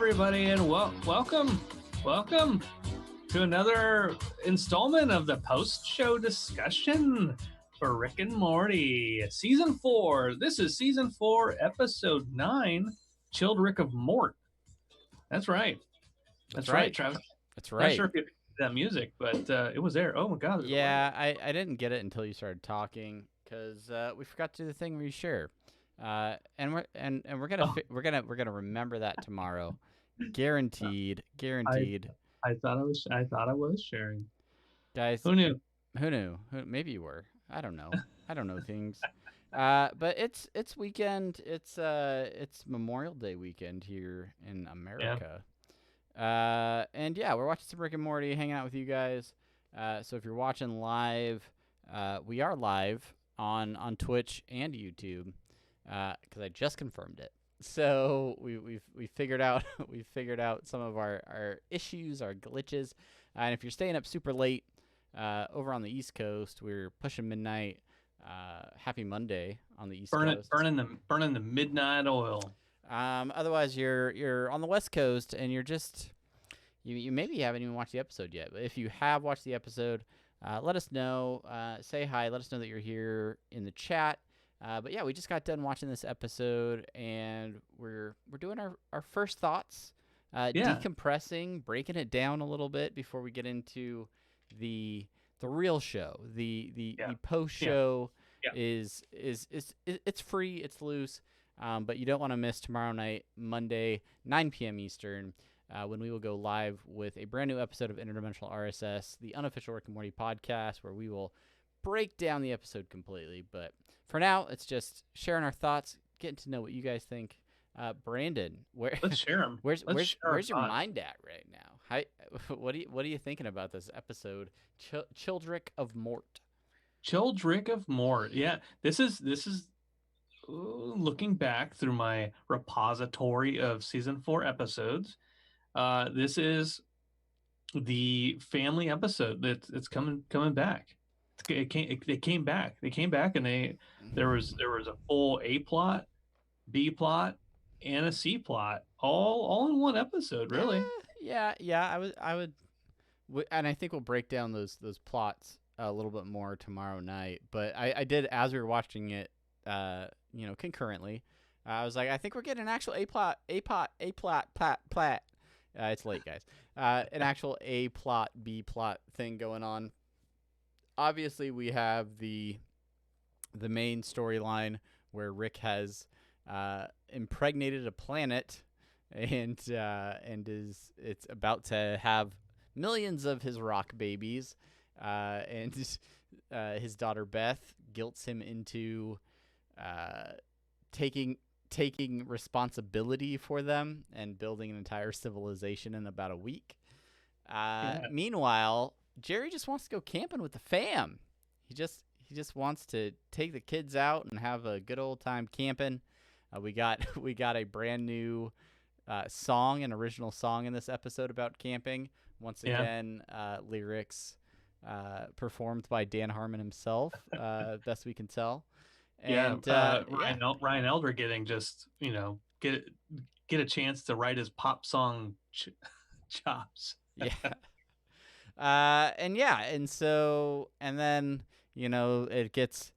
everybody, and welcome to another installment of the post-show discussion for Rick and Morty, Season 4. This is Season 4, Episode 9, Childrick of Mort. That's right. That's right, Travis. That's right. Not sure if you that music, but it was there. Oh my God! Yeah, I didn't get it until you started talking because we forgot to do the thing where you share, and we're gonna remember that tomorrow, guaranteed. I thought I was sharing. Guys, Who knew? Who knew? Maybe you were. I don't know. I don't know things. But it's weekend. It's Memorial Day weekend here in America. And yeah, we're watching some Rick and Morty, hanging out with you guys. So if you're watching live, we are live on Twitch and YouTube, because I just confirmed it. So we figured out some of our issues, our glitches, and if you're staying up super late, over on the East Coast, we're pushing midnight. Happy Monday on the East Coast. Burning the midnight oil. Otherwise, you're on the West Coast and you're just you maybe haven't even watched the episode yet. But if you have watched the episode, let us know. Say hi. Let us know that you're here in the chat. But yeah, we just got done watching this episode and we're doing our first thoughts, decompressing, breaking it down a little bit before we get into the real show. The post show is it's free. It's loose. But you don't want to miss tomorrow night, Monday, 9 p.m. Eastern, when we will go live with a brand new episode of Interdimensional RSS, the unofficial Rick and Morty podcast, where we will break down the episode completely. But for now, it's just sharing our thoughts, getting to know what you guys think. Brandon, let's share them. Where's your mind at right now? What are you thinking about this episode, Childrick of Mort? Childrick of Mort. Yeah, this is. Looking back through my repository of season 4 episodes, this is the family episode that's coming back. They came back, and there was a full A plot, B plot, and a C plot, all in one episode, really. Yeah. I would, and I think we'll break down those plots a little bit more tomorrow night. But I did, as we were watching it, concurrently, I was like, I think we're getting an actual A plot. It's late, guys. An actual A plot, B plot thing going on. Obviously, we have the main storyline where Rick has impregnated a planet, and it's about to have millions of his rock babies, and his daughter Beth guilts him into taking responsibility for them and building an entire civilization in about a week. Meanwhile, Jerry just wants to go camping with the fam. He just wants to take the kids out and have a good old time camping. We got a brand new song, an original song in this episode about camping. Once again, lyrics performed by Dan Harmon himself, best we can tell. And Ryan Elder getting just get a chance to write his pop song chops. And then it gets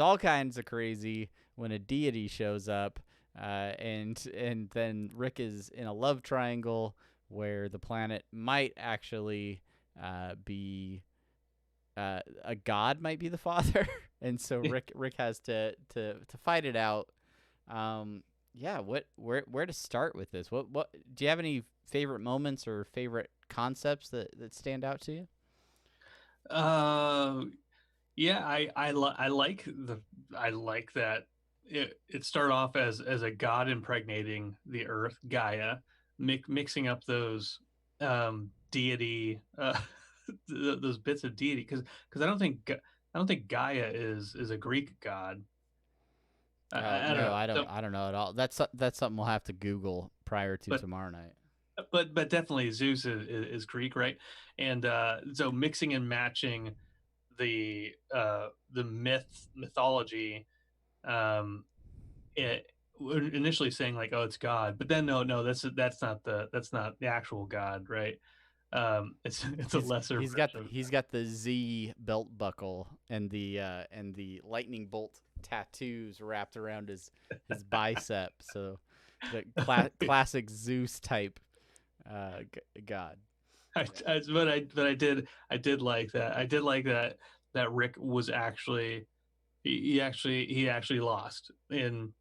all kinds of crazy when a deity shows up, and then Rick is in a love triangle where the planet might actually be a god, might be the father. And so Rick has to fight it out. Where to start with this? What do you have any favorite moments or favorite concepts that stand out to you? I like that it started off as a god impregnating the earth, Gaia, mixing up those deity those bits of deity, because I don't think Gaia is a Greek god. I don't know at all. That's something we'll have to Google prior to tomorrow night. But definitely Zeus is Greek, right? And so mixing and matching the mythology, initially saying like, "Oh, it's God," but then no, that's not the actual God, right? It's a lesser version of He's got the Z belt buckle and the lightning bolt tattoos wrapped around his bicep. So the classic Zeus type god. I did like that. I did like that Rick was actually he actually lost and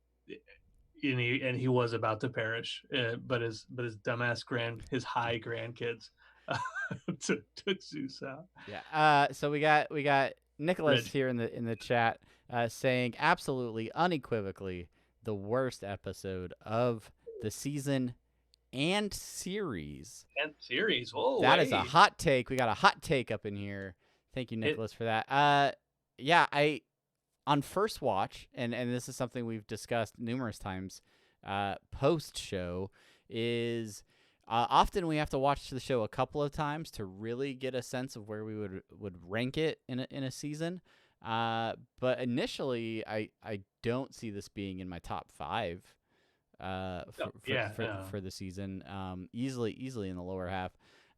he was about to perish, but his dumbass his high grandkids uh, took Zeus out. Yeah. So we got Nicholas Reg here in the chat saying absolutely unequivocally the worst episode of the season and series. and series. Oh That is a wait, hot take. We got a hot take up in here. Thank you, it Nicholas, for that. Yeah, I on first watch, and this is something we've discussed numerous times. Post show is often we have to watch the show a couple of times to really get a sense of where we would rank it in a season. But initially, I don't see this being in my top 5 yeah no. for the season. Easily in the lower half.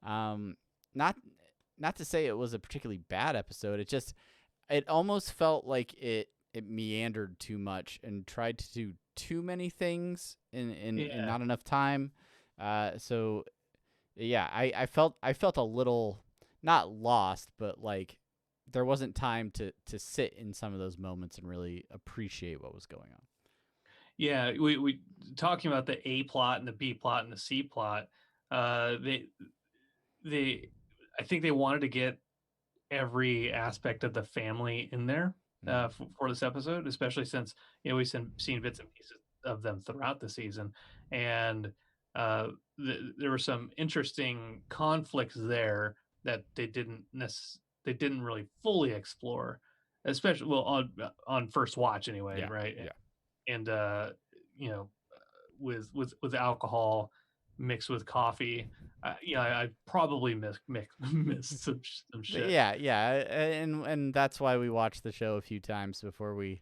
Not not to say it was a particularly bad episode. It almost felt like it meandered too much and tried to do too many things in Yeah. not enough time. So yeah, I felt a little not lost, but like there wasn't time to sit in some of those moments and really appreciate what was going on. Yeah, we talking about the A plot and the B plot and the C plot. They I think they wanted to get every aspect of the family in there Mm. for this episode, especially since we've seen bits and pieces of them throughout the season, and there were some interesting conflicts there that they didn't really fully explore, especially well on first watch anyway, Yeah, right? yeah. And you know with alcohol mixed with coffee, I probably missed some shit. Yeah, yeah, and that's why we watched the show a few times before we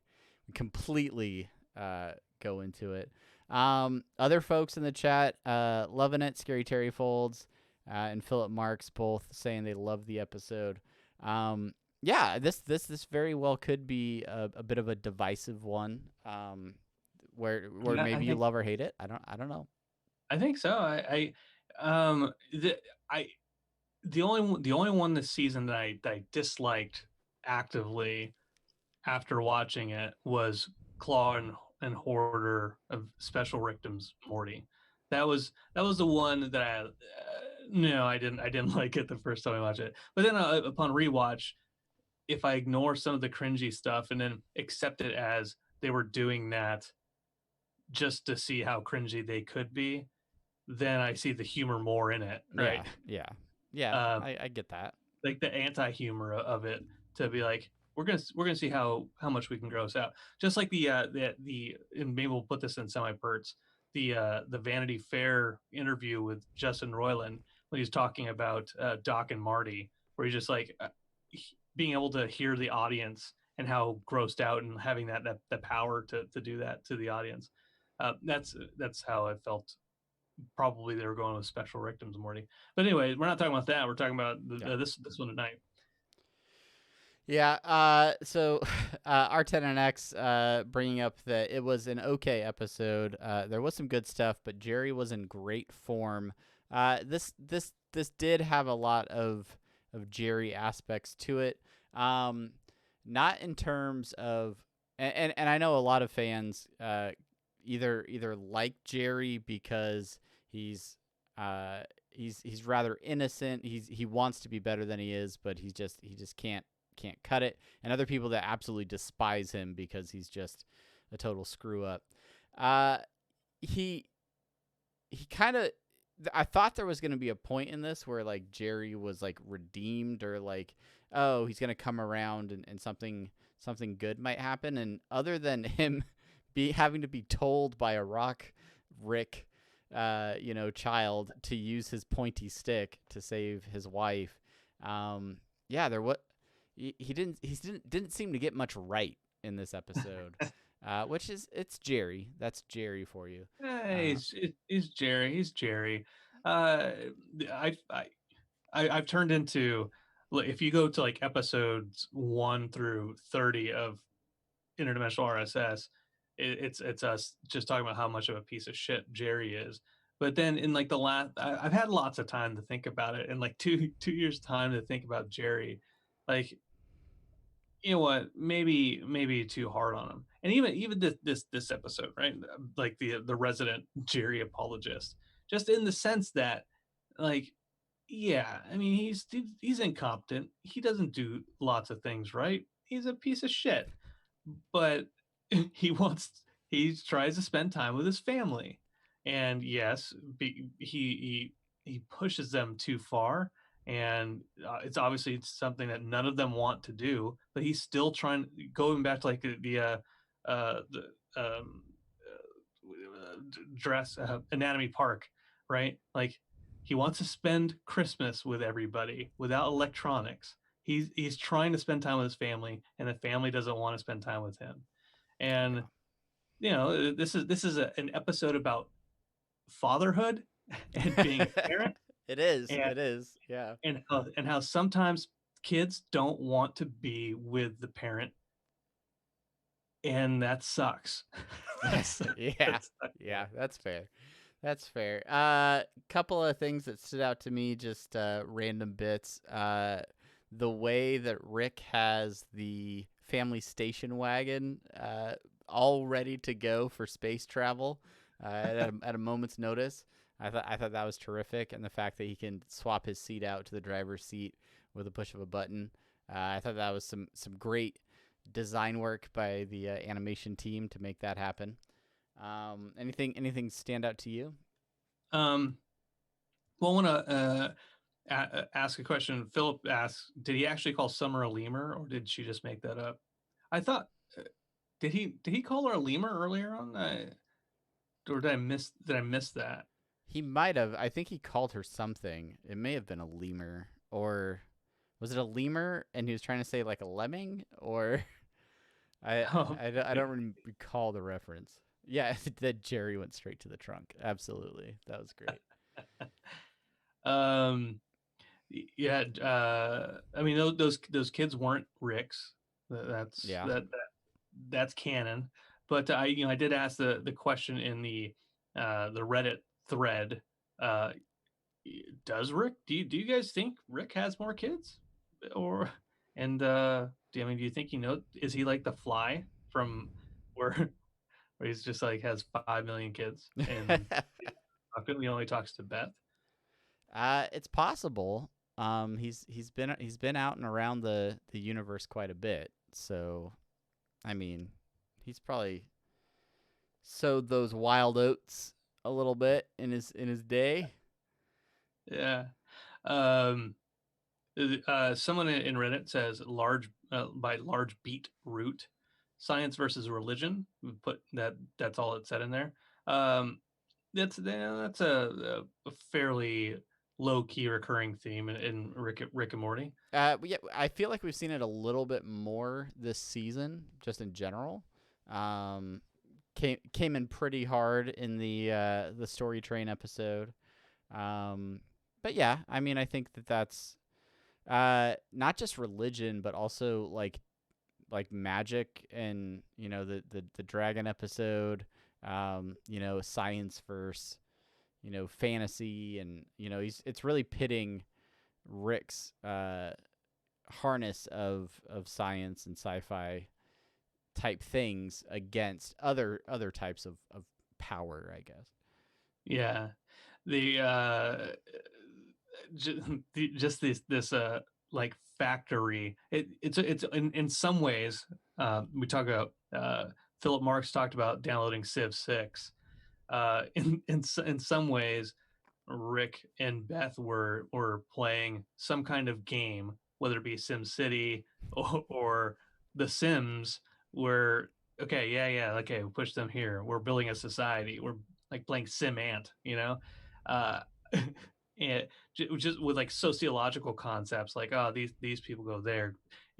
completely go into it. Other folks in the chat, loving it. Scary Terry Folds and Philip Marks both saying they love the episode. Yeah, this very well could be a bit of a divisive one. Where Yeah, maybe you love or hate it. I don't know. I think so. I the only one this season that I disliked actively after watching it was Claw and Hoarder of Special Victims Morty. That was the one that no, I didn't like it the first time I watched it. But then upon rewatch, if I ignore some of the cringy stuff and then accept it as they were doing that just to see how cringy they could be, then I see the humor more in it, right? Yeah, yeah, yeah. Uh, I get that. like the anti-humor of it, to be like we're gonna see how much we can gross out, just like the and maybe we'll put this in semi-perts, the Vanity Fair interview with Justin Roiland when he's talking about Doc and Marty, where he's just like being able to hear the audience and how grossed out and having that the power to do that to the audience. That's how I felt. Probably they were going with Special Victims Morty, but anyway, we're not talking about that. We're talking about Yeah. this one tonight. Yeah. So R10NX bringing up that it was an okay episode. There was some good stuff, but Jerry was in great form. This did have a lot of Jerry aspects to it. Not in terms of and I know a lot of fans either like Jerry because he's rather innocent. He wants to be better than he is, but he just can't cut it. And other people that absolutely despise him because he's just a total screw up. He kind of I thought there was going to be a point in this where like Jerry was like redeemed or like oh he's going to come around and something good might happen. And other than him having to be told by a rock Rick child to use his pointy stick to save his wife, yeah, there was he didn't seem to get much right in this episode. which is it's Jerry. That's Jerry for you. Hey, Uh, he's Jerry. He's Jerry. Uh, I, I, I've turned into, if you go to like episodes 1 through 30 of Interdimensional RSS, it's us just talking about how much of a piece of shit Jerry is. But then in like the last, I've had lots of time to think about it, and like two years time to think about Jerry. Like, you know what, maybe too hard on him. And even this episode, right, like the resident Jerry apologist, just in the sense that, like, yeah, I mean, he's incompetent, he doesn't do lots of things right, he's a piece of shit, but he wants he tries to spend time with his family. And yes, he pushes them too far, and it's obviously something that none of them want to do, but he's still trying, going back to like the dress Anatomy Park, right? Like, he wants to spend Christmas with everybody without electronics. He's trying to spend time with his family, and the family doesn't want to spend time with him. And yeah. this is an episode about fatherhood and being a parent, It is. and It is. Yeah. how sometimes kids don't want to be with the parent, and that sucks. That's, Yeah. that's Yeah. That's fair. That's fair. Couple of things that stood out to me, just random bits. The way that Rick has the family station wagon all ready to go for space travel at a moment's notice. I thought that was terrific, and the fact that he can swap his seat out to the driver's seat with a push of a button. I thought that was some great design work by the animation team to make that happen. Anything stand out to you? um well, I want to ask a question. Philip asks, did he actually call Summer a lemur, or did she just make that up? I thought, uh, did he call her a lemur earlier on? Or did I miss that? He might have. I think he called her something. It may have been a lemur, or was it a lemur? And he was trying to say like a lemming, or I Oh, I don't recall the reference. Yeah, that Jerry went straight to the trunk. Absolutely, that was great. um, yeah. I mean, those kids weren't Rick's. Yeah. That's canon. But I did ask the question in the Reddit thread. Uh, does Rick? Do you guys think Rick has more kids? Or and do you think is he like the Fly from where where he's just like has 5 million kids and he only talks to Beth? It's possible. He's been out and around the universe quite a bit. So, I mean, he's probably sowed those wild oats a little bit in his day. Yeah. Um, Someone in Reddit says by large beat root, science versus religion. We put that's all it said in there. Um, that's a fairly low key recurring theme in Rick and Morty. Yeah, I feel like we've seen it a little bit more this season, just in general. Um, came in pretty hard in the story train episode. Um, but yeah, I mean, I think that's not just religion, but also like magic, and the dragon episode. Science versus fantasy, and it's really pitting Rick's harness of science and sci-fi type things against other types of power, I guess. Yeah, the just this like factory. It's in some ways, we talk about, Philip Marks talked about downloading Civ 6. In some ways, Rick and Beth were playing some kind of game, whether it be Sim City or The Sims, where, okay, yeah, okay, we push them here. We're building a society. We're like playing Sim Ant, uh, and just with like sociological concepts, like, oh, these people go there.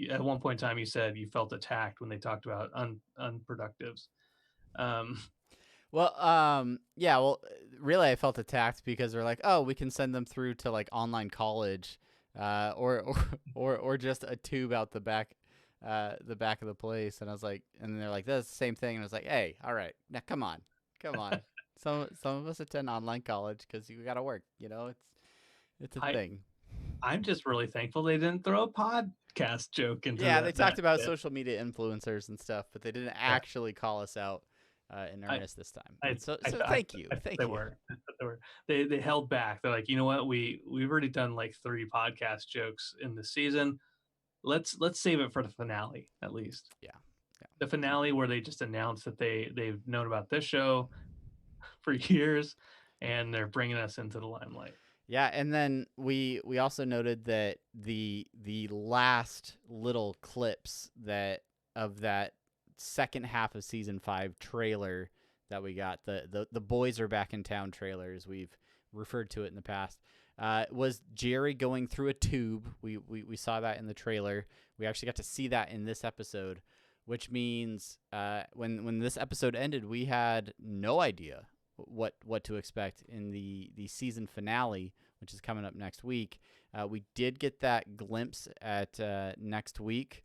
at one point in time you said you felt attacked when they talked about unproductives. Um, Well, yeah, well, really, I felt attacked because they're like, oh, we can send them through to like online college, or just a tube out the back of the place, and I was like, and they're like, that's the same thing, and I was like, hey, all right, now come on, some of us attend online college because you got to work, it's a I thing. I'm just really thankful they didn't throw a podcast joke into Yeah, they that talked about bit. social media influencers and stuff, but they didn't Yeah, actually call us out in I earnest this time. I So thank you, I thought thank they you. were. I thought they were. They held back. They're like, you know what? We've already done like 3 podcast jokes in the season. Let's save it for the finale at least. Yeah, yeah. The finale where they just announced that they've known about this show for years, and they're bringing us into the limelight. Yeah, and then we also noted that the last little clips that of that second half of season 5 trailer that we got, the boys are back in town trailer, as we've referred to it in the past, was Jerry going through a tube. We saw that in the trailer. We actually got to see that in this episode, which means when this episode ended, we had no idea what to expect in the season finale, which is coming up next week. We did get that glimpse at next week,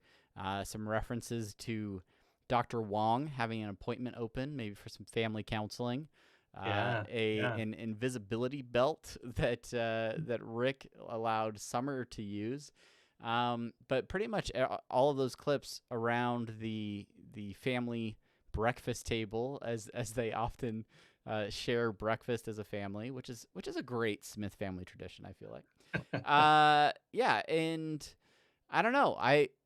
some references to Dr. Wong having an appointment open, maybe for some family counseling. Yeah, yeah. An invisibility belt that Rick allowed Summer to use. But pretty much all of those clips around the family breakfast table, as they often share breakfast as a family, which is a great Smith family tradition, I feel like. Yeah, and I don't know.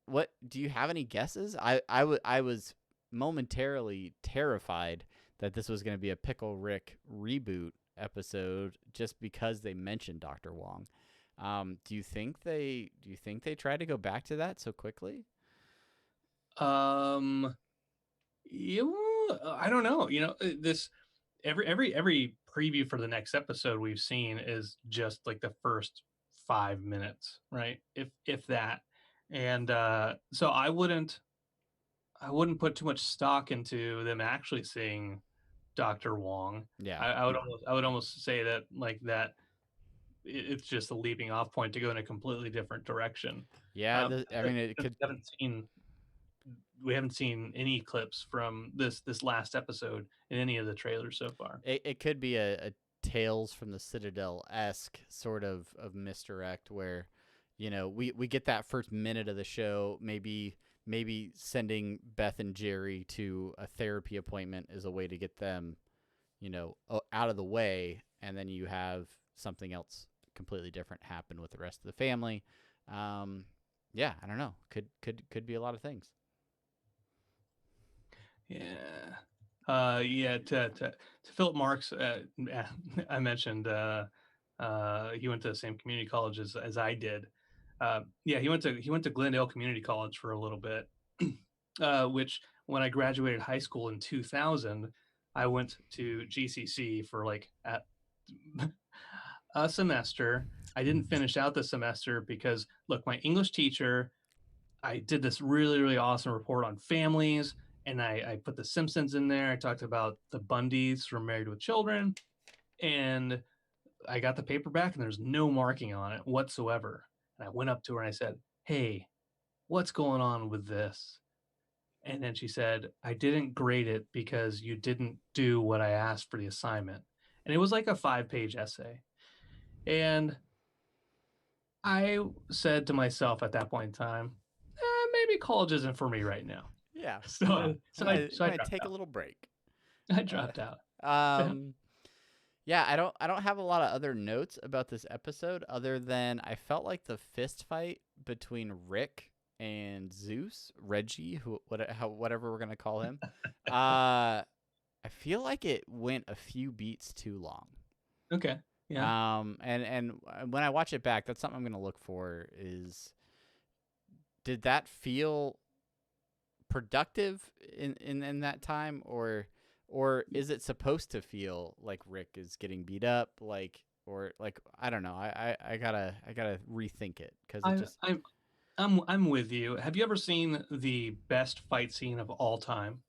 What do you have any guesses? I was momentarily terrified that this was going to be a Pickle Rick reboot episode just because they mentioned Dr. Wong. Do you think they tried to go back to that so quickly? Um, you, I don't know. This every preview for the next episode we've seen is just like the first 5 minutes, right? If that. And so I wouldn't put too much stock into them actually seeing Dr. Wong. Yeah. I would almost say that like that it's just a leaping off point to go in a completely different direction. Yeah, I mean it Because could. we haven't seen any clips from this last episode in any of the trailers so far. It could be a Tales from the Citadel esque sort of misdirect where, we get that first minute of the show, maybe sending Beth and Jerry to a therapy appointment is a way to get them, out of the way, and then you have something else completely different happen with the rest of the family. Yeah, I don't know. Could be a lot of things. Yeah. Yeah, to Philip Marks, I mentioned he went to the same community college as I did. Yeah, he went to Glendale Community College for a little bit, which when I graduated high school in 2000, I went to GCC for like at a semester. I didn't finish out the semester because look, my English teacher, I did this really, really awesome report on families, and I put the Simpsons in there. I talked about the Bundys from Married with Children, and I got the paper back, and there's no marking on it whatsoever. And I went up to her and I said, "Hey, what's going on with this?" And then she said, "I didn't grade it because you didn't do what I asked for the assignment." And it was like a 5-page essay. And I said to myself at that point in time, maybe college isn't for me right now. Yeah, yeah. So I so I might, so I I might dropped take a out. little break. I dropped out. Um, yeah, I don't have a lot of other notes about this episode other than I felt like the fist fight between Rick and Zeus, Reggie, whatever we're gonna call him. I feel like it went a few beats too long. Okay. Yeah. And when I watch it back, that's something I'm gonna look for. Is did that feel productive in that time, or is it supposed to feel like Rick is getting beat up, or I don't know. I gotta rethink it because it I'm just I'm I'm with you. Have you ever seen the best fight scene of all time?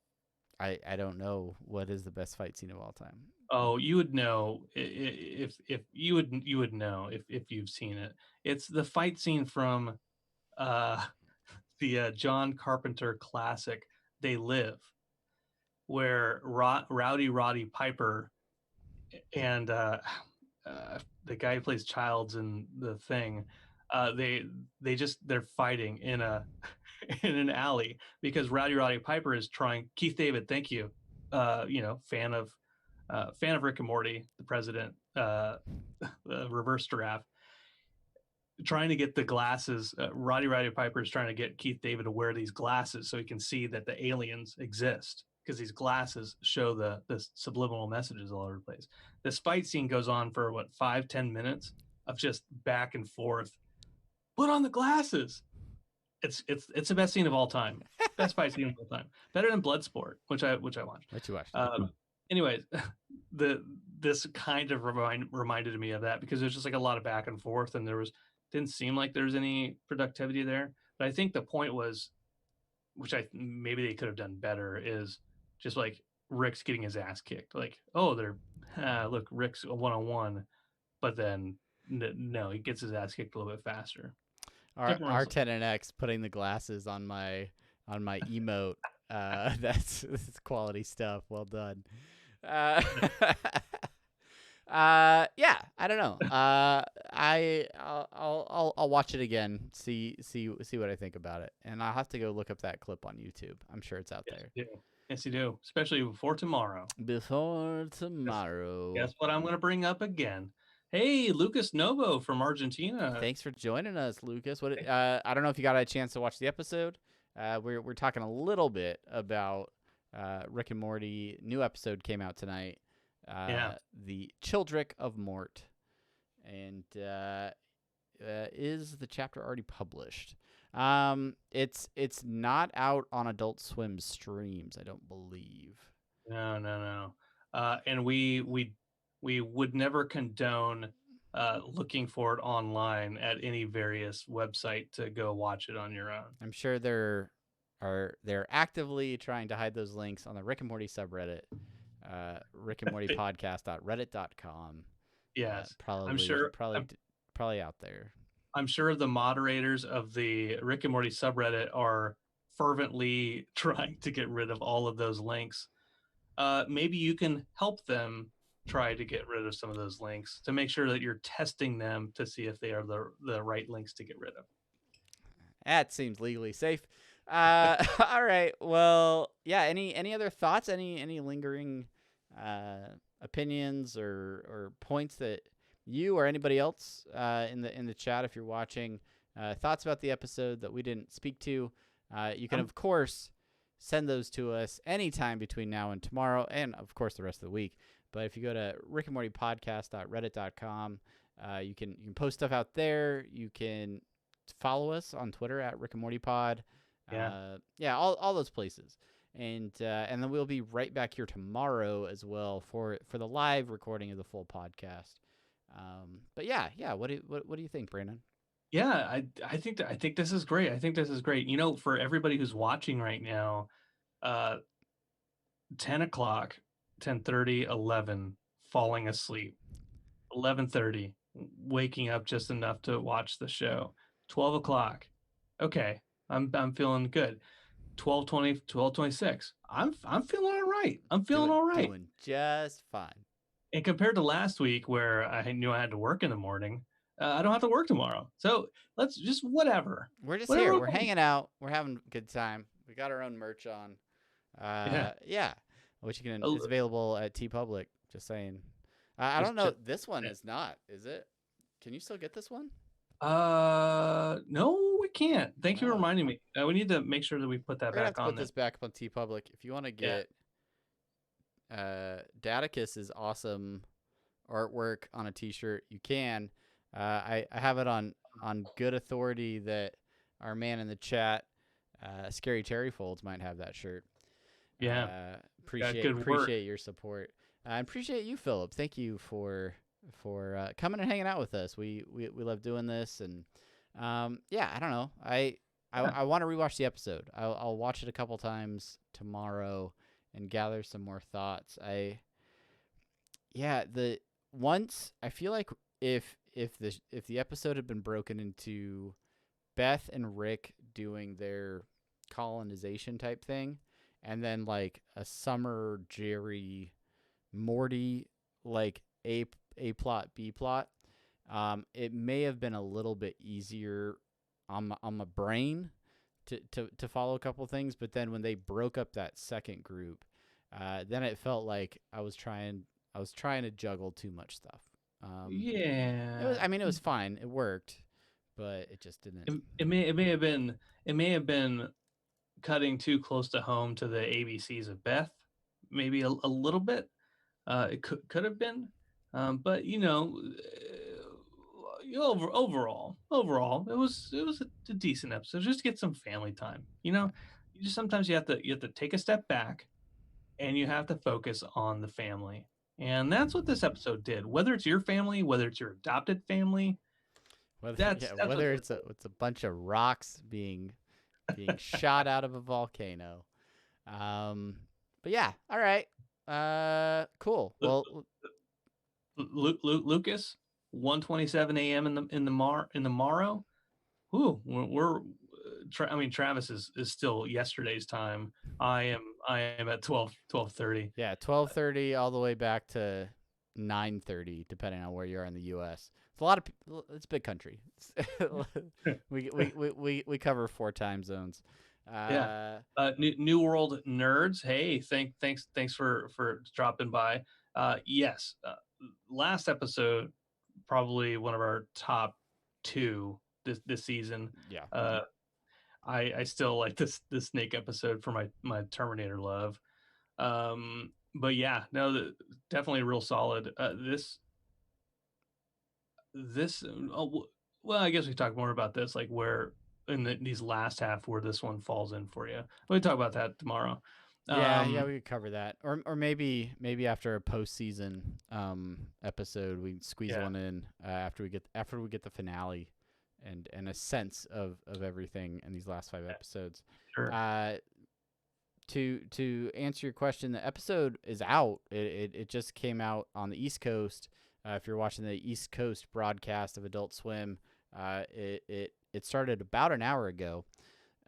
I don't know what is the best fight scene of all time. Oh, you would know if you would know if you've seen it. It's the fight scene from uh the John Carpenter classic They Live, where Rowdy Roddy Piper and the guy who plays Childs in the thing, they're fighting in a in an alley because Rowdy Roddy Piper is trying. Keith David, thank you. Fan of Rick and Morty, the president, the reverse giraffe, trying to get the glasses. Roddy Piper is trying to get Keith David to wear these glasses so he can see that the aliens exist because these glasses show the subliminal messages all over the place. This fight scene goes on for what 5-10 minutes of just back and forth. Put on the glasses. It's the best scene of all time. Best fight scene of all time. Better than Bloodsport, which I watched. What you watched? Anyways, this kind of reminded me of that because there's just like a lot of back and forth, and didn't seem like there was any productivity there. But I think the point was, which I maybe they could have done better, is just like Rick's getting his ass kicked. Like, oh, look, Rick's a 1-on-1, but then no, he gets his ass kicked a little bit faster. R10NX putting the glasses on my emote. That's quality stuff. Well done. Yeah, I don't know. I'll watch it again. See what I think about it, and I'll have to go look up that clip on YouTube. I'm sure it's out there. Yes, you do. Especially before tomorrow. Before tomorrow. Guess what I'm going to bring up again? Hey, Lucas Novo from Argentina. Thanks for joining us, Lucas. What? I don't know if you got a chance to watch the episode. We're talking a little bit about Rick and Morty. New episode came out tonight. The Childrick of Mort, and is the chapter already published? It's not out on Adult Swim streams, I don't believe. No. And we would never condone looking for it online at any various website to go watch it on your own. I'm sure they're actively trying to hide those links on the Rick and Morty subreddit, RickandMortyPodcast.reddit.com. Yes, probably. I'm sure. Probably out there. I'm sure the moderators of the Rick and Morty subreddit are fervently trying to get rid of all of those links. Maybe you can help them try to get rid of some of those links to make sure that you're testing them to see if they are the right links to get rid of. That seems legally safe. All right. Well, yeah. Any other thoughts? Any lingering opinions or points that you or anybody else in the chat, if you're watching, thoughts about the episode that we didn't speak to? You can of course send those to us anytime between now and tomorrow, and of course the rest of the week. But if you go to RickandMortyPodcast.reddit.com, you can post stuff out there. You can follow us on Twitter at RickandMortyPod. All those places. And then we'll be right back here tomorrow as well for the live recording of the full podcast. But yeah. What do you think, Brandon? Yeah, I think this is great. I think this is great. For everybody who's watching right now, 10 o'clock, 10:30, 11, falling asleep. 11:30, waking up just enough to watch the show. 12 o'clock, okay, I'm feeling good. 12:20, 12:26, I'm feeling all right. I'm feeling all right. Doing just fine. And compared to last week where I knew I had to work in the morning, I don't have to work tomorrow. So let's just whatever. We're just here. We're hanging out. We're having a good time. We got our own merch on. Yeah. Which is available at TeePublic. Just saying. I don't know. This one is not, is it? Can you still get this one? No, we can't. Thank you for reminding me. We need to make sure that we put that back on. Put this back up on TeePublic. If you want to get Daticus's awesome artwork on a T-shirt, you can. I have it on good authority that our man in the chat, Scary Cherry Folds, might have that shirt. Yeah. Appreciate your support. I appreciate you, Philip. Thank you for coming and hanging out with us. We love doing this, and Yeah, I don't know. Yeah. I want to rewatch the episode. I'll watch it a couple times tomorrow and gather some more thoughts. The once I feel like if the episode had been broken into Beth and Rick doing their colonization type thing, and then like a Summer, Jerry, Morty, like a plot, B plot, it may have been a little bit easier on my brain to follow a couple things. But then when they broke up that second group, then it felt like I was trying to juggle too much stuff. Yeah. It was fine. It worked, but it just didn't. It may have been cutting too close to home to the ABCs of Beth, maybe a little bit. It could have been, but overall, it was a decent episode. Just get some family time. You just sometimes you have to take a step back and you have to focus on the family, and that's what this episode did. Whether it's your family, whether it's your adopted family, that's what Whether this it's a bunch of rocks being shot out of a volcano. Um, but yeah, all right. Cool. did. Well, Lucas, 1:27 a.m. in the morrow. Ooh, I mean, Travis is still yesterday's time. I am at 12:30. yeah, 12:30 all the way back to 9:30, depending on where you are in the U.S. It's a lot of people. It's a big country. We cover 4 time zones. Yeah. Uh, New World nerds. Hey, thanks for dropping by. Yes, last episode probably one of our top two this season. yeah, I still like this Snake episode for my Terminator love. But yeah, no, definitely real solid. This well, I guess we talk more about this, like where in these last half where this one falls in for you. We'll talk about that tomorrow. yeah, Um, we could cover that, or maybe after a postseason episode, we squeeze yeah, one in after we get the finale, and a sense of everything in these last 5 episodes. sure. Uh, to answer your question, the episode is out. It just came out on the East Coast. If you're watching the East Coast broadcast of Adult Swim, it started about an hour ago.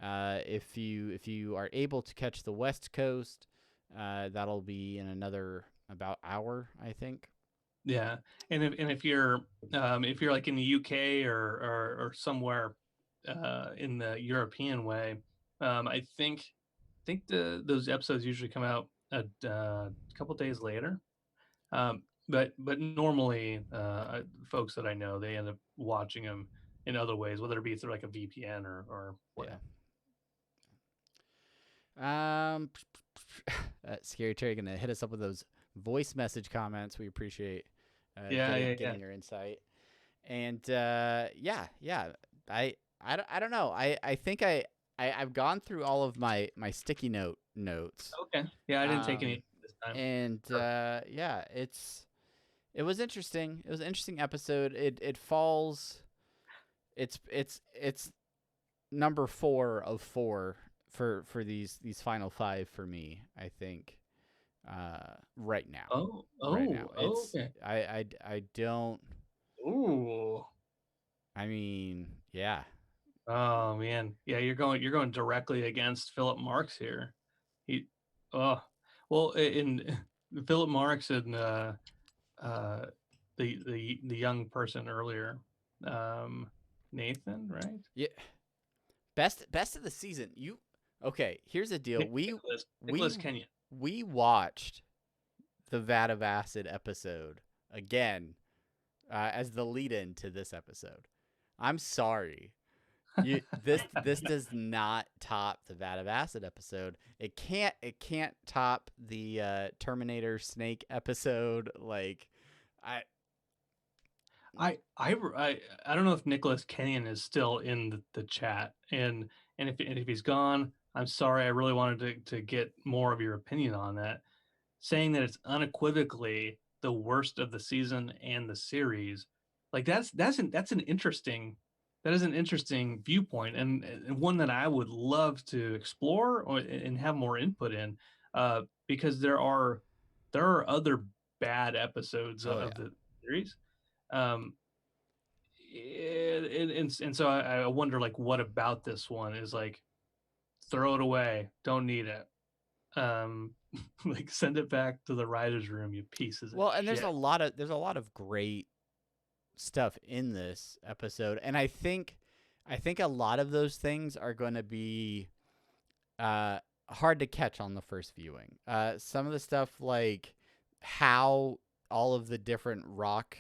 If you are able to catch the West Coast, that'll be in another about hour, I think. Yeah, and if you're like in the UK or somewhere in the European way, I think those episodes usually come out a couple days later. But normally, folks that I know, they end up watching them in other ways, whether it be through like a VPN or Yeah. whatever. Um, Scary Terry gonna hit us up with those voice message comments. We appreciate Yeah, getting yeah, yeah. getting your insight. And yeah. I don't know. I think I've gone through all of my sticky notes. Okay. Yeah, I didn't take Um, any this time. and Sure. yeah, it was interesting. It was an interesting episode. It falls. It's number 4 of 4 for these final 5 for me. I think right now. Oh, Right now, it's okay. I don't. Ooh. I mean, yeah, Oh man. Yeah, you're going directly against Philip Marks here. He oh well in Philip Marks and uh the young person earlier. Um Nathan, right? yeah. Best of the season. You okay? Here's the deal. We Nicholas Kenyon. we watched the Vat of Acid episode again as the lead in to this episode. I'm sorry. This does not top the Vat of Acid episode. It can't top the Terminator Snake episode. Like I I don't know if Nicholas Kenyon is still in the chat, and if he's gone, I'm sorry. I really wanted to get more of your opinion on that. Saying that it's unequivocally the worst of the season and the series, like that's an interesting. that is an interesting viewpoint, and one that I would love to explore and have more input in, because there are other bad episodes Oh of yeah. the series. Um, and so I wonder, like, what about this one is like, throw it away, don't need it. Um, like, send it back to the writers' room, you pieces of Well, and shit. there's a lot of great stuff in this episode, and I think a lot of those things are going to be uh, hard to catch on the first viewing. Some of the stuff like how all of the different rock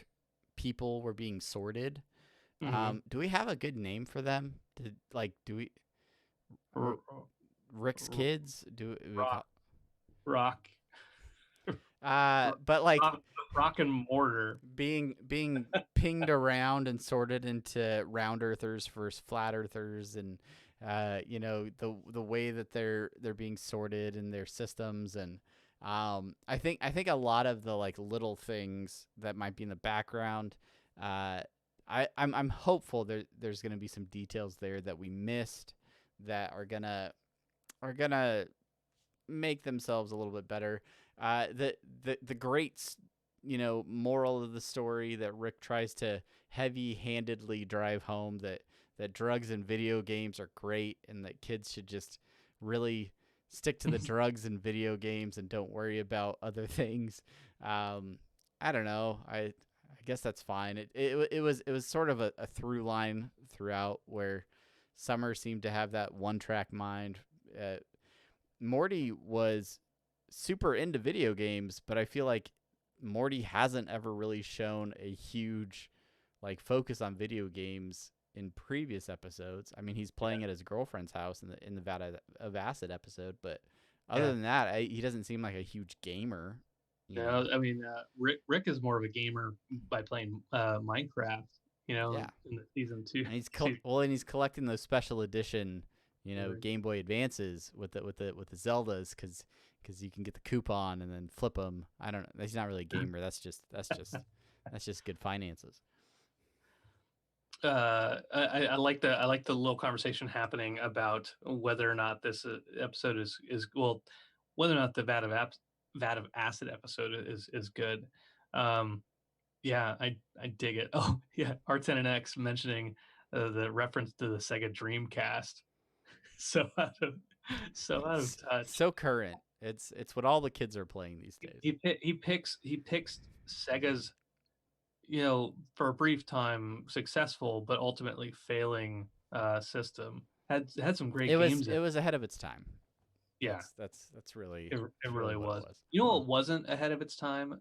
people were being sorted. Hmm. Do we have a good name for them? Do we R- Rick's r- kids? Do we call? rock, rock, But like rock and mortar. being pinged around and sorted into round earthers versus flat earthers, and the way that they're being sorted in their systems. And I think a lot of the like little things that might be in the background, I'm hopeful there's gonna be some details there that we missed that are gonna make themselves a little bit better. The great moral of the story that Rick tries to heavy-handedly drive home, that drugs and video games are great, and that kids should just really stick to the drugs and video games and don't worry about other things. I don't know. I guess that's fine. It was sort of a through line throughout, where Summer seemed to have that one track mind. Uh, Morty was super into video games, but I feel like Morty hasn't ever really shown a huge like focus on video games in previous episodes. I mean, he's playing at his girlfriend's house in the Vat of Acid episode, but other Yeah. than that, he doesn't seem like a huge gamer. You No, know? I mean, Rick is more of a gamer by playing Minecraft. Yeah, In the season two. and he's collecting those special edition, Season. Game Boy Advances with the Zeldas, because you can get the coupon and then flip them. I don't know. He's not really a gamer. That's just good finances. I like the little conversation happening about whether or not this episode is well, whether or not the Vat of Acid episode is good. Um, yeah, I dig it. Oh yeah, R10 and X mentioning the reference to the Sega Dreamcast. So out of so out of touch. So current. It's what all the kids are playing these days. He picks Sega's, for a brief time successful but ultimately failing system. Had some great It was games in it it. was ahead of its time. Yeah, That's really it that's really really what it was. was. You know what wasn't ahead of its time?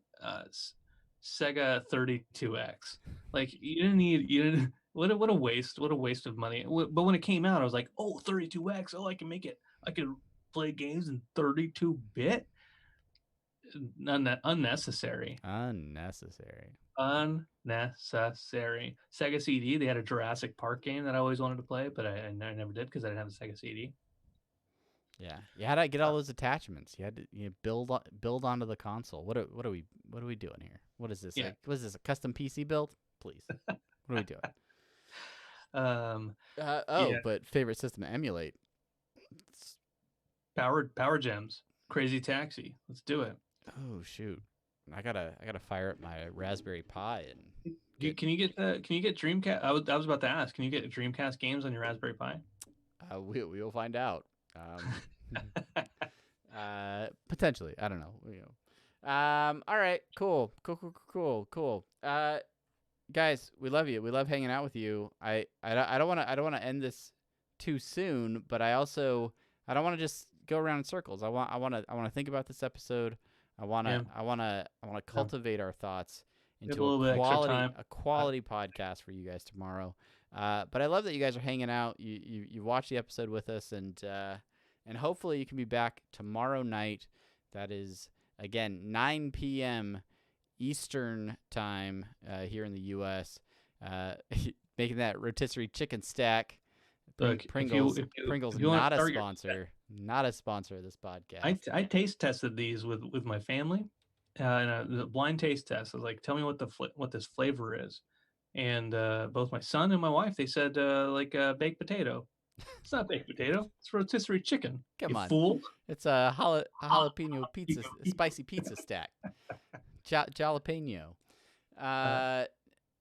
Sega 32X. Like, you didn't what a waste, what a waste of money. But when it came out, I was like, oh, 32X, oh, I can play games in 32-bit. Unnecessary. Unnecessary. Unnecessary. Sega CD, they had a Jurassic Park game that I always wanted to play, but I never did because I didn't have a Sega CD. Yeah, you had to get all those attachments. You had to build onto the console. What are we doing here? What is this? Yeah. Like, what is this? A custom PC build? Please. What are we doing? Um, Oh, yeah, but favorite system to emulate. It's- power gems. Crazy Taxi. Let's do it. oh shoot, I gotta fire up my Raspberry Pi and get. Can you get Dreamcast? I was about to ask. Can you get Dreamcast games on your Raspberry Pi? We will find out. Potentially, I don't know. All right, cool. Guys, we love you. We love hanging out with you. I don't want to end this too soon, but I don't want to just go around in circles. I want to think about this episode. Yeah, I want to yeah. cultivate our thoughts We have a into little bit extra time. a quality podcast for you guys tomorrow. But I love that you guys are hanging out. You watch the episode with us, and hopefully you can be back tomorrow night. That is again 9 p.m. Eastern time here in the U.S. Making that rotisserie chicken stack. Look, Pringles. if Pringles you want not to a start sponsor. Not a sponsor of this podcast. I taste tested these with my family, and the blind taste test. I was like, tell me what this flavor is, and both my son and my wife, they said like baked potato. It's not baked potato. It's rotisserie chicken. You Come on, fool! it's a jalapeno pizza, a spicy pizza stack, jalapeno. Uh,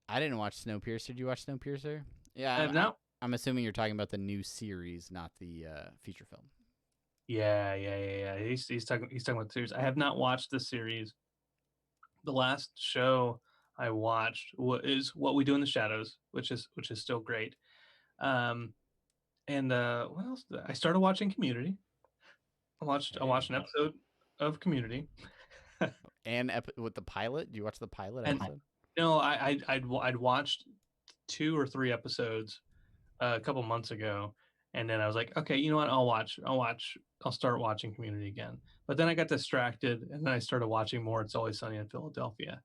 I didn't watch Snowpiercer. Did you watch Snowpiercer? Yeah, I have not. I'm assuming you're talking about the new series, not the feature film. Yeah. He's talking about the series. I have not watched the series. The last show I watched is What We Do in the Shadows, which is still great. Um, and what else? I started watching Community. I watched Hey, an episode of Community, and with the pilot, did you watch the pilot and episode? no, I'd watched 2 or 3 episodes a couple months ago, and then I was like, okay, you know what? I'll start watching Community again. But then I got distracted, and then I started watching more It's Always Sunny in Philadelphia,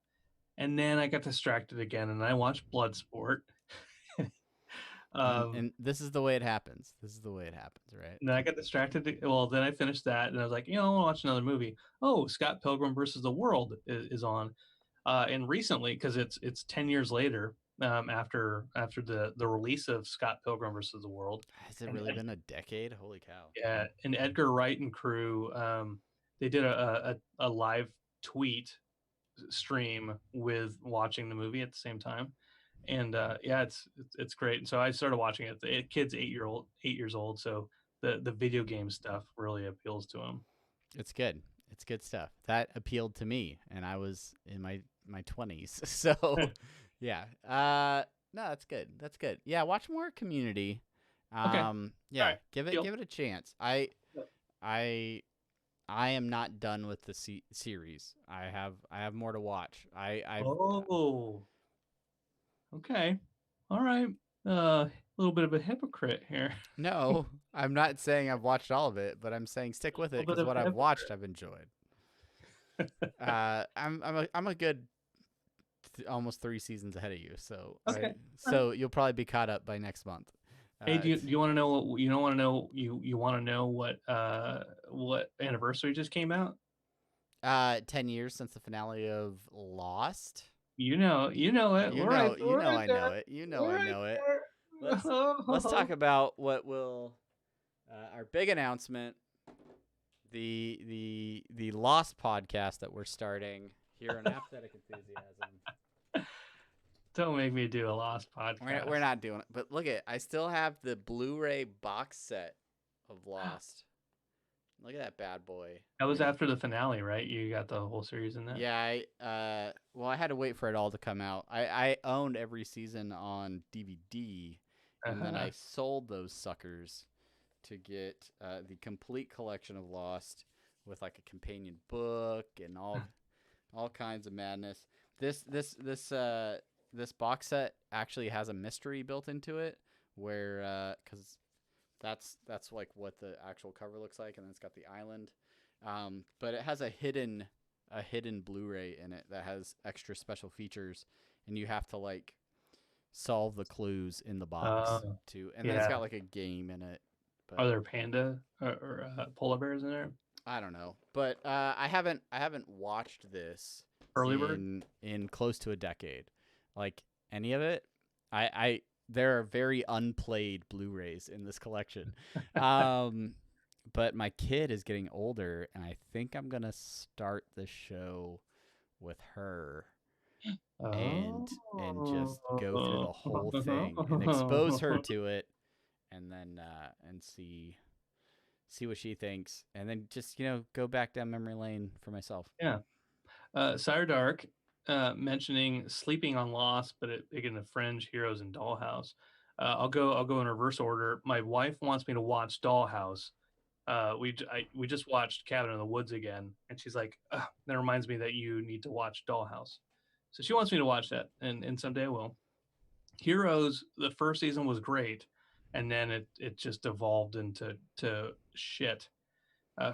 and then I got distracted again, and I watched Bloodsport. um, And this is the way it happens. This is the way it happens, right? and then I got distracted. Well, then I finished that, and I was like, I want to watch another movie. Oh, Scott Pilgrim versus the World is on, and recently, because it's 10 years later, after the release of Scott Pilgrim versus the World, Has it and really been a decade? Holy cow! yeah, and Edgar Wright and crew, they did a live tweet stream with watching the movie at the same time, and yeah, it's great. And so I started watching it. The kid's 8 years old, so the video game stuff really appeals to him. It's good. It's good stuff. That appealed to me, and I was in my 20s. So, yeah. No, that's good. That's good. Yeah, watch more Community. Okay, all Yeah, right, give deal. it a chance. I I am not done with the series. I have more to watch. I've Oh, okay, all right. A little bit of a hypocrite here. No, I'm not saying I've watched all of it, but I'm saying stick with A it little because bit of what a I've watched hypocrite. I've enjoyed. I'm a good almost 3 seasons ahead of you, so Okay, all right. so you'll probably be caught up by next month. Hey, do you It's do you want to know what you don't want to know? You want to know what anniversary just came out? 10 years since the finale of Lost. You know it. You We're know right I know there. it. You know We're I right know it. there. Let's talk about what will our big announcement, the Lost podcast that we're starting here on Apathetic Enthusiasm. Don't make me do a Lost We're podcast. not doing it, but look at I still have the Blu-ray box set of Lost. Look at that bad boy. That was after the finale, right? You got the whole series in that. Yeah, well, I had to wait for it all to come out. I owned every season on DVD, and then Uh-huh. I sold those suckers to get the complete collection of Lost with like a companion book and all kinds of madness. This box set actually has a mystery built into it, where because that's like what the actual cover looks like, and then it's got the island. But it has a hidden Blu-ray in it that has extra special features, and you have to like solve the clues in the box Uh, too. And then it's got yeah. like a game in it. Are But there panda or polar bears in there? I don't know. But I haven't watched this Early bird? in close to a decade. Like any of it, I there are very unplayed Blu-rays in this collection. Um, but my kid is getting older, and I think I'm gonna start the show with her and just go through the whole thing and expose her Oh. to it, and then and see what she thinks, and then just go back down memory lane for myself. Yeah. Sire Dark mentioning sleeping on Lost, but again, the Fringe, Heroes, and Dollhouse. I'll go in reverse order. My wife wants me to watch Dollhouse. We just watched Cabin in the Woods again, and she's like, "Ugh, that reminds me that you need to watch Dollhouse." So she wants me to watch that, and someday I will. Heroes, the first season was great, and then it just evolved into shit.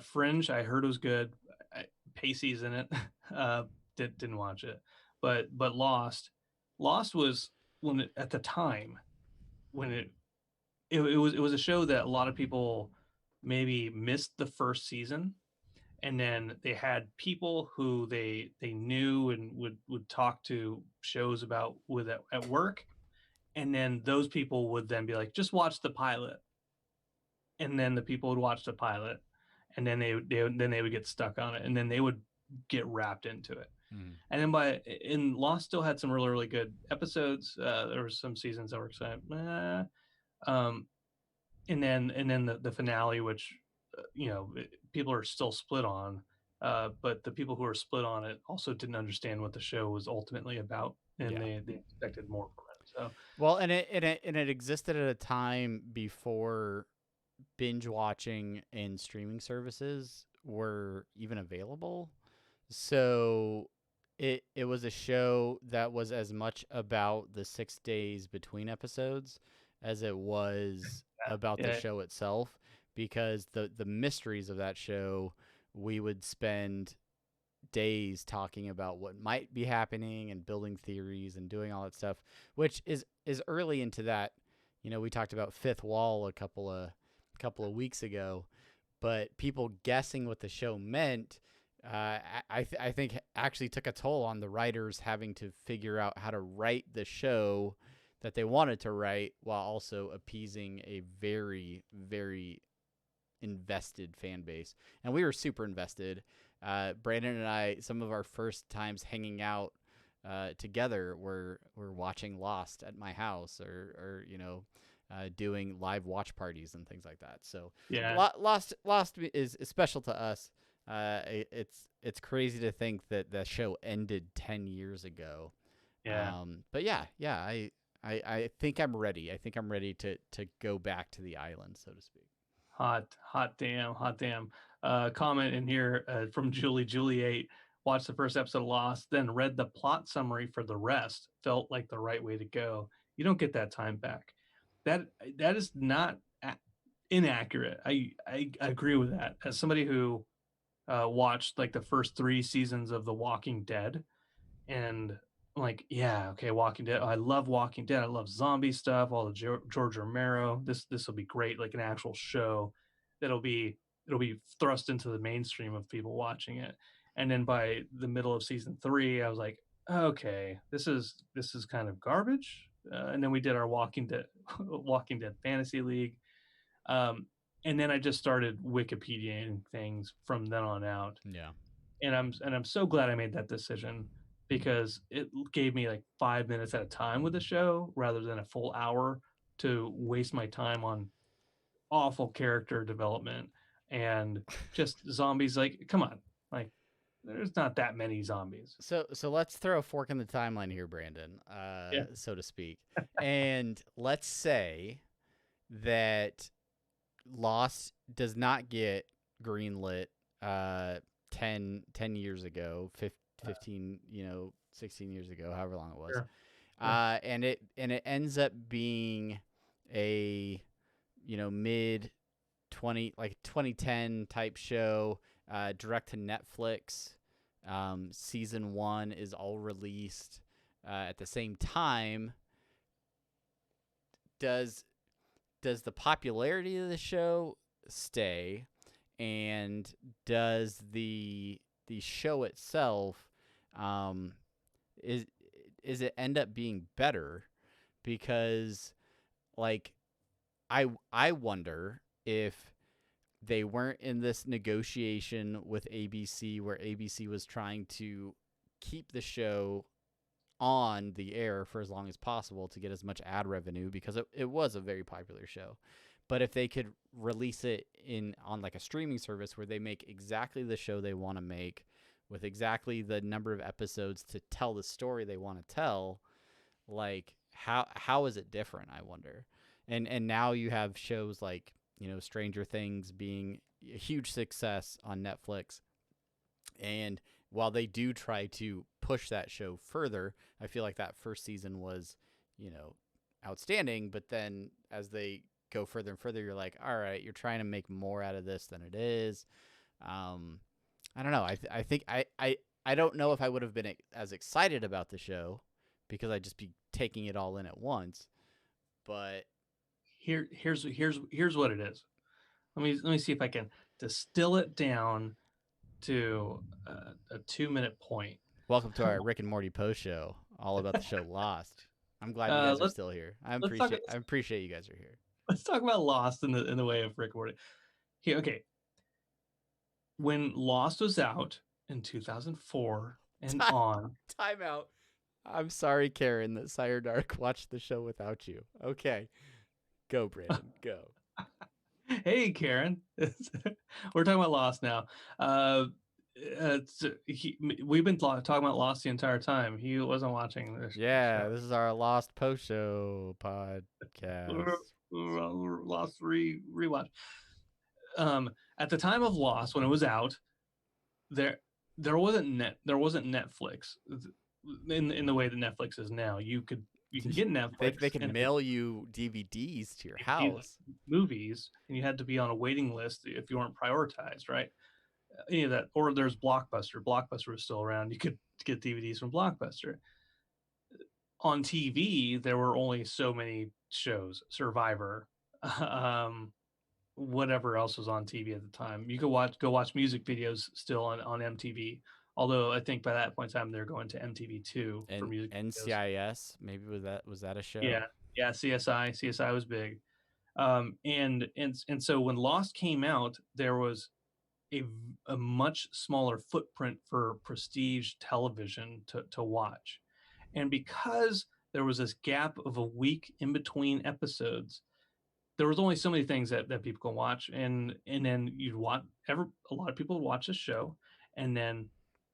Fringe, I heard was good. Pacey's in it. Uh, didn't watch it, but Lost was at the time when it was a show that a lot of people maybe missed the first season, and then they had people who they knew and would talk to shows about with at work, and then those people would then be like, just watch the pilot, and then the people would watch the pilot, and then they would get stuck on it, and then they would get wrapped into it. Mm. And then Lost still had some really good episodes. There were some seasons that were exciting. Um, and then the finale, which people are still split on, but the people who are split on it also didn't understand what the show was ultimately about, and Yeah. they expected more from it. So Well, and it existed at a time before binge watching and streaming services were even available. So it was a show that was as much about the 6 days between episodes as it was about the yeah, show itself, because the mysteries of that show, we would spend days talking about what might be happening and building theories and doing all that stuff, which is early into that. We talked about fifth wall a couple of weeks ago, but people guessing what the show meant, I think actually took a toll on the writers having to figure out how to write the show that they wanted to write while also appeasing a very, very invested fan base. And we were super invested. Brandon and I, some of our first times hanging out together were watching Lost at my house, or doing live watch parties and things like that. So yeah, Lost is special to us. It's crazy to think that the show ended 10 years ago. yeah. But yeah, I think I'm ready. I think I'm ready to go back to the island, so to speak. Hot damn, hot damn. Comment in here from Julie8. Watched the first episode of Lost, then read the plot summary for the rest. Felt like the right way to go. You don't get that time back. That that is not inaccurate. I agree with that. As somebody who watched like the first 3 seasons of The Walking Dead, and I'm like, yeah, okay, Walking Dead. I love Walking Dead. I love zombie stuff. All the George Romero. This will be great, like an actual show that'll be it'll be thrust into the mainstream of people watching it. And then by the middle of season 3, I was like, okay, this is kind of garbage. And then we did our Walking Dead Walking Dead Fantasy League. Um, and then I just started Wikipediaing things from then on out, Yeah. and I'm so glad I made that decision, because it gave me like 5 minutes at a time with the show rather than a full hour to waste my time on awful character development and just zombies. Like, come on, like there's not that many zombies. So let's throw a fork in the timeline here, Brandon, Yeah, so to speak, and let's say that Lost does not get greenlit uh, 10 years ago, 15, 16 years ago, however long it was. sure, sure. And it ends up being a mid 2010 type show, direct to Netflix. Season 1 is all released at the same time. Does the popularity of the show stay, and does the show itself, um, is it end up being better? Because, like, I wonder if they weren't in this negotiation with ABC where ABC was trying to keep the show on the air for as long as possible to get as much ad revenue, because it was a very popular show. But if they could release it on like a streaming service where they make exactly the show they want to make with exactly the number of episodes to tell the story they want to tell, like how is it different, I wonder. And now you have shows like, Stranger Things being a huge success on Netflix, and while they do try to push that show further, I feel like that first season was, outstanding. But then as they go further and further, you're like, all right, you're trying to make more out of this than it is. I don't know. I think I don't know if I would have been as excited about the show because I'd just be taking it all in at once. But Here's what it is. Let me see if I can distill it down to a 2-minute point. Welcome to our Rick and Morty post show, all about the show Lost. I'm glad you Uh, guys are let's still here. let's talk I appreciate you guys are here. let's talk about Lost in the way of Rick and Morty. Here, okay, when Lost was out in 2004 and Time, on. time out. I'm sorry, Karen, that Sire Dark watched the show without you. Okay, go, Brandon, go. Hey, Karen. We're talking about Lost now. We've been talking about Lost the entire time. He wasn't watching this Yeah, show. this is our Lost post show podcast. Lost rewatch. At the time of Lost, when it was out, there there wasn't Netflix in the way that Netflix is now. You can get They Netflix can and mail you DVDs to your DVDs, house. movies, and you had to be on a waiting list if you weren't prioritized, right? Any of that, or there's Blockbuster. Blockbuster was still around. You could get DVDs from Blockbuster. On TV, there were only so many shows. Survivor, um, whatever else was on TV at the time. You could go watch music videos still on MTV. Although I think by that point in time they're going to MTV2 for And music videos. NCIS, maybe was that a show? Yeah, yeah. CSI was big. And so when Lost came out, there was a a much smaller footprint for prestige television to watch. And because there was this gap of a week in between episodes, there was only so many things that people can watch. And then you'd watch a lot of people would watch this show, and then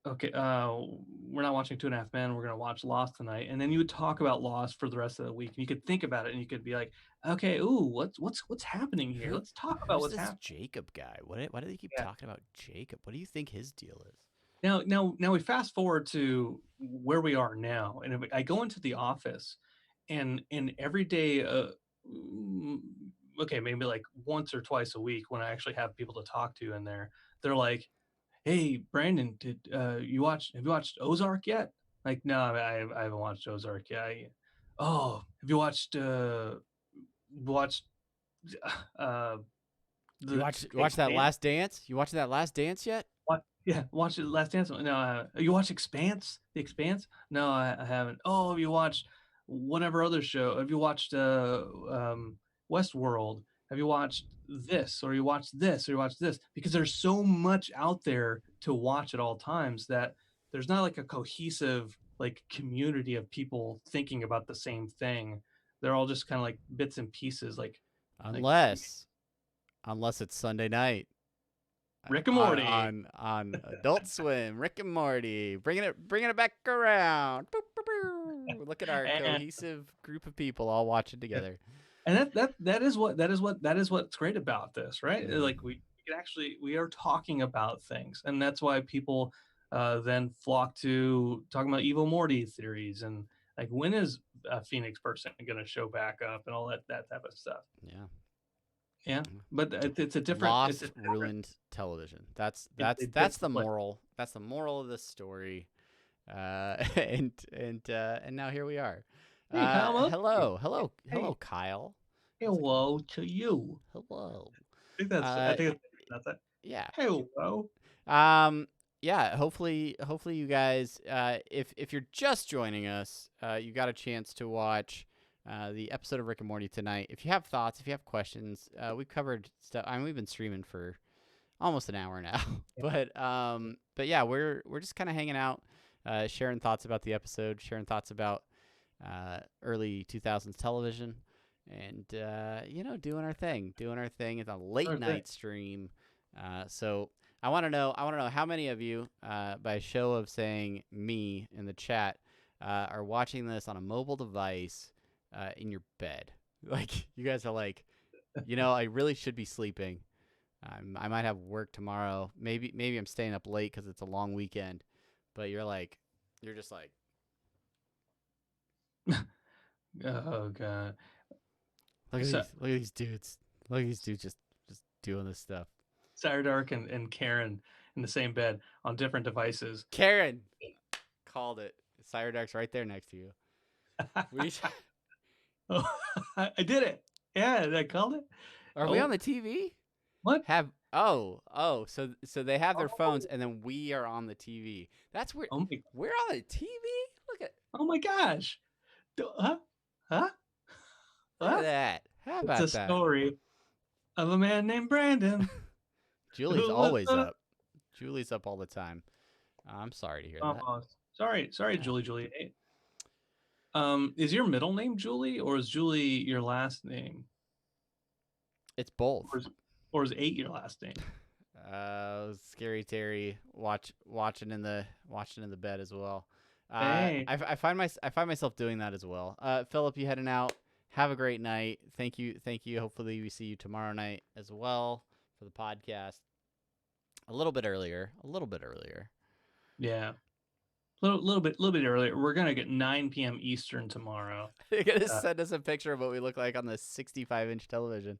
okay, we're not watching Two and a Half Men, we're gonna watch Lost tonight. And then you would talk about Lost for the rest of the week. And you could think about it and you could be like, okay, ooh, what's happening here? Who Let's talk about who's what's this happening. Jacob guy? Why do they keep Yeah. talking about Jacob? What do you think his deal is? Now we fast forward to where we are now, and if I go into the office, and every day, mm, okay, maybe like once or twice a week, when I actually have people to talk to in there, they're like, "Hey, Brandon, did have you watched Ozark yet?" Like, no, I haven't watched Ozark yet. Oh, have you watched uh You the watch that Expanse? Last Dance? You watching that Last Dance yet? What? Yeah, watch the Last Dance. No, you watch Expanse? The Expanse? No, I haven't. Oh, have you watched whatever other show? Have you watched Westworld? Have you watched this, or you watched this, or you watched this? Because there's so much out there to watch at all times that there's not like a cohesive like community of people thinking about the same thing. They're all just kind of like bits and pieces, like Unless it's Sunday night Rick and Morty. on Adult Swim, Rick and Morty, bringing it back around. Boop, boop, boop. Look at our And cohesive group of people all watching together. and that is what's great about this, right? Mm-hmm. Like we can actually we are talking about things, and that's why people then flock to talking about evil Morty theories, and like when is a Phoenix person going to show back up and all that type of stuff. Yeah. Yeah, but it's a different Lost ruined television. That's a that's the different play. moral. That's the moral of this story. And now here we are. Hey, Kyle. Hello, Kyle. Hello to you. Hello. I think that's it. Yeah. Hello. Yeah. Hopefully you guys, if you're just joining us, you got a chance to watch the episode of Rick and Morty tonight. If you have thoughts, if you have questions, we've covered stuff. I mean, we've been streaming for almost an hour now, but yeah, we're just kind of hanging out, sharing thoughts about the episode, sharing thoughts about early 2000s television, and doing our thing. It's a late night stream, so I want to know how many of you, by a show of saying me in the chat, are watching this on a mobile device in your bed. Like, you guys are like, I really should be sleeping. I might have work tomorrow. Maybe I'm staying up late because it's a long weekend. But you're just like, Oh god. look at So, these dudes. Look at these dudes just doing this stuff. Dark and Karen in the same bed on different devices. Karen called it. Dark's right there next to you. Oh, I did it. Yeah, I called it. Are we on the TV? What? Have So they have their phones, Oh, and then we are on the TV. That's weird. oh my, We're on the TV. Look at oh my gosh. Huh? Huh? look at What? that. How It's a about that? story of a man named Brandon Julie's who was always up. Julie's up all the time. I'm sorry to hear that. sorry, Yeah. Julie. Hey, is your middle name Julie, or is Julie your last name, It's both. or is, or is 8 your last name? Scary Terry watching in the bed as well. Hey, I find myself doing that as well. Philip, you heading out? Have a great night. Thank you. Hopefully, we see you tomorrow night as well for the podcast. A little bit earlier. A little bit earlier. yeah, little bit earlier. We're gonna get 9 p.m. Eastern tomorrow. You're gonna Uh, send us a picture of what we look like on the 65-inch television.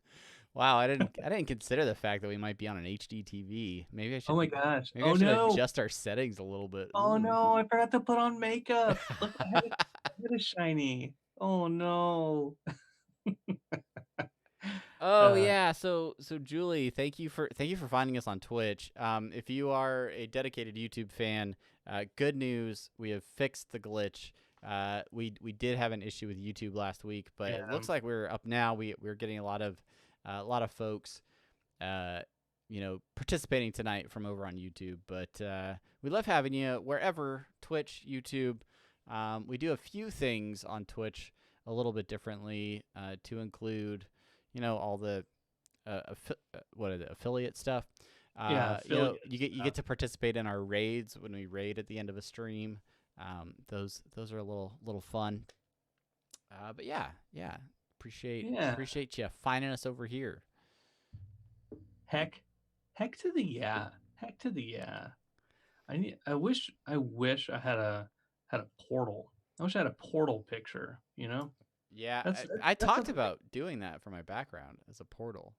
Wow, I didn't consider the fact that we might be on an HD TV. oh my gosh! Maybe I Oh should no! adjust our settings a little bit. Oh Ooh. no! I forgot to put on makeup. Look, my head is shiny. Oh no! Oh Uh, yeah, so Julie, thank you for finding us on Twitch. If you are a dedicated YouTube fan, good news, we have fixed the glitch. We did have an issue with YouTube last week, but it yeah, looks like we're up now. We're getting a lot of folks, uh, participating tonight from over on YouTube. But we love having you wherever, Twitch, YouTube. We do a few things on Twitch a little bit differently, to include all the what are the affiliate stuff. yeah, You affiliates. get to participate in our raids when we raid at the end of a stream. Those are a little fun. But yeah, Yeah. appreciate you finding us over here. Heck, heck to the yeah. Heck to the yeah. I wish I had a portal. I wish I had a portal picture, you know? Yeah, That's I that's talked something about doing that for my background as a portal.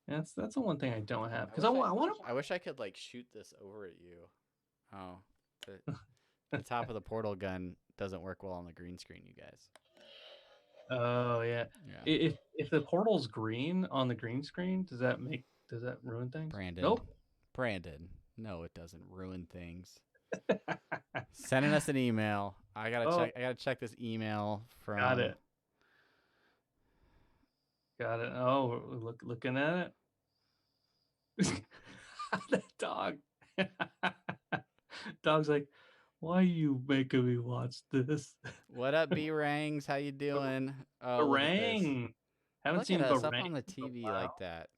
that's the one thing I don't have I because wish I want I wish I could like shoot this over at you. Oh, the top of the portal gun doesn't work well on the green screen, you guys. oh yeah. Yeah. If the portal's green on the green screen, does that ruin things? Brandon. Nope. Brandon. No, it doesn't ruin things. Sending us an email. Oh, I gotta check this email got from. it. Got it. Oh, looking at it. That dog. Dog's like, why are you making me watch this? What up, B Rangs? How you doing? Oh, look at this. Barang. Haven't Look at seen us up Barang on the in a TV like while. that,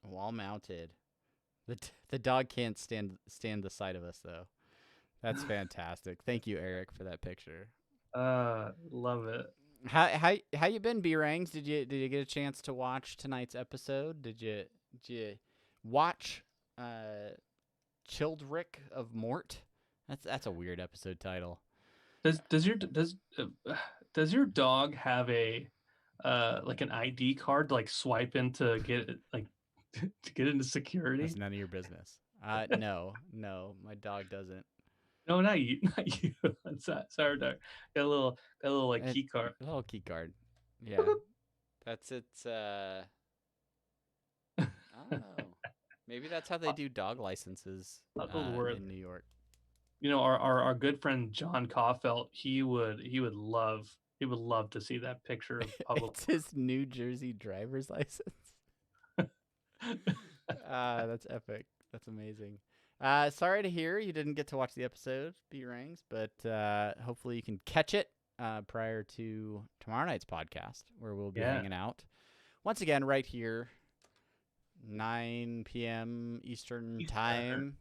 wall mounted. The dog can't stand the sight of us though. That's fantastic. Thank you, Eric, for that picture. Love it. How you been, B Rangs? Did you get a chance to watch tonight's episode? Did you watch Childrick of Mort? That's a weird episode title. Does your dog have a like an ID card to like swipe in to get like to get into That's security? none of your business. No, my dog doesn't. No, not you, not you. That's our dog. Got a little like A key card. little key card. Yeah, that's its. I don't know. Maybe that's how they do dog licenses Those words. in New York. You know, our good friend John Caulfield, he would love to see that picture of public. It's his New Jersey driver's license. That's epic. That's amazing. Sorry to hear you didn't get to watch the episode, B Rangs, but hopefully you can catch it prior to tomorrow night's podcast, where we'll be Yeah, hanging out once again right here, 9 p.m. Eastern Eastern, time.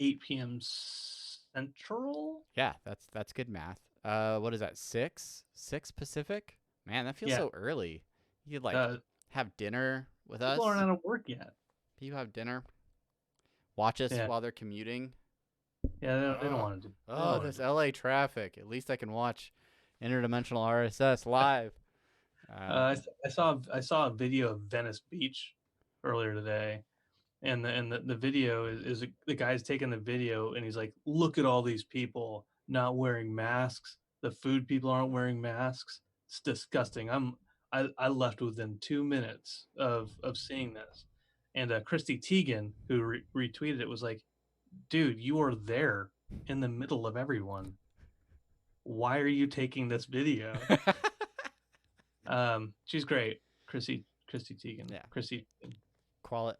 8 p.m. Central. Yeah, that's good math. What is that? Six Pacific. Man, that feels Yeah, so early. You could like uh, have dinner with people us. aren't out of work yet. You have dinner. Watch us Yeah, while they're commuting. yeah, they don't Oh, want to do. They don't oh, want this to do. LA traffic. At least I can watch Interdimensional RSS live. I saw a video of Venice Beach earlier today, and the video is the guy's taking the video and he's like, look at all these people not wearing masks. The food people aren't wearing masks. It's disgusting. I left within 2 minutes of seeing this, And Christy Teigen, who retweeted it, was like, "Dude, you are there in the middle of everyone. Why are you taking this video?" She's great, Christy Teigen. Yeah. Christy Teigen.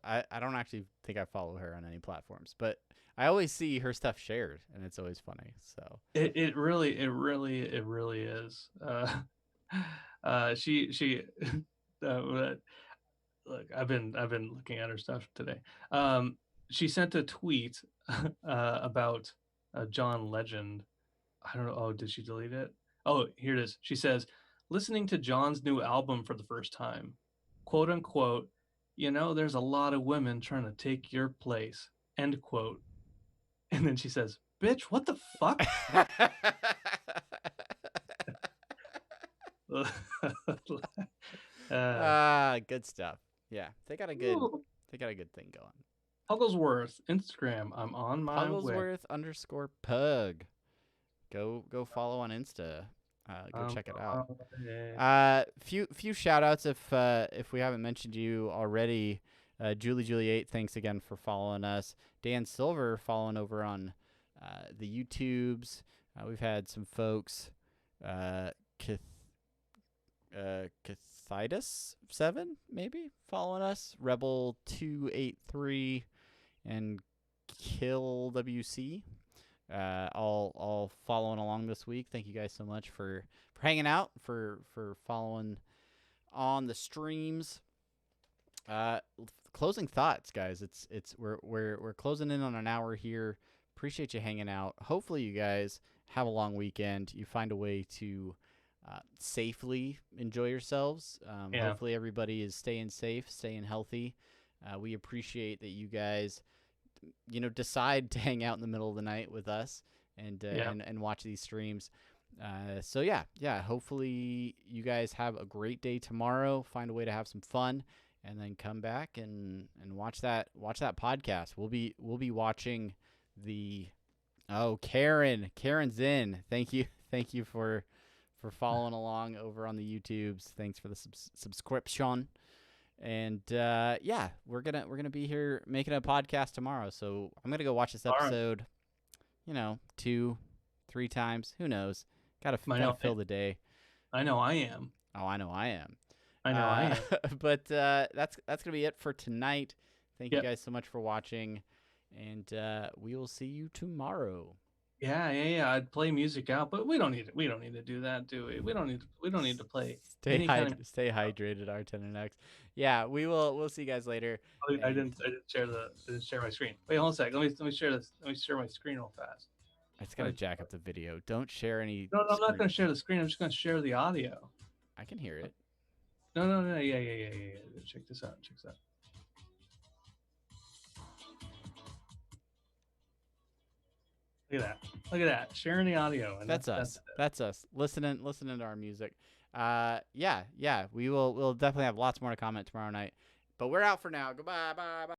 I don't actually think I follow her on any platforms, but I always see her stuff shared, and it's always funny. So It really is. She look, I've been looking at her stuff today. She sent a tweet about John Legend. I don't know. Oh, did she delete it? Oh, here it is. She says, listening to John's new album for the first time, quote unquote, there's a lot of women trying to take your place, end quote. And then she says, bitch, what the fuck? uh, Good stuff. Yeah, they got a good thing going. Hugglesworth, Instagram. I'm on my way. Hugglesworth_pug. Go follow on Insta. Go check it out. Few shout outs if we haven't mentioned you already. Julie8, thanks again for following us. Dan Silver following over on the YouTubes. We've had some folks. Cathitus7 maybe following us. Rebel283 and Kill WC. All following along this week. Thank you guys so much for hanging out, for following on the streams. Closing thoughts, guys. We're closing in on an hour here. Appreciate you hanging out. Hopefully you guys have a long weekend. You find a way to safely enjoy yourselves. Yeah. Hopefully everybody is staying safe, staying healthy. We appreciate that you guys decide to hang out in the middle of the night with us and watch these streams. So hopefully you guys have a great day tomorrow. Find a way to have some fun, and then come back and watch that podcast. We'll be watching the Karen's in. Thank you for following along over on the YouTubes. Thanks for the subscription. And we're gonna be here making a podcast tomorrow. So I'm gonna go watch this episode, 2-3 times. Who knows? Gotta fill the day. I know I am. Oh, I know I am. I know I am. But that's gonna be it for tonight. Thank you guys so much for watching, and we will see you tomorrow. Yeah. I'd play music out, but we don't need to do that, do we? We don't need to play. Stay hydrated, R10 and X. Yeah, we'll see you guys later. I didn't share my screen. Wait, hold on a sec. Let me share this. Let me share my screen real fast. I just gotta jack up the video. Don't share any. No, I'm not gonna share the screen. I'm just gonna share the audio. I can hear it. No. Yeah. Check this out. Look at that. Sharing the audio. And that's us. Listening to our music. We'll definitely have lots more to comment tomorrow night. But we're out for now. Goodbye. Bye.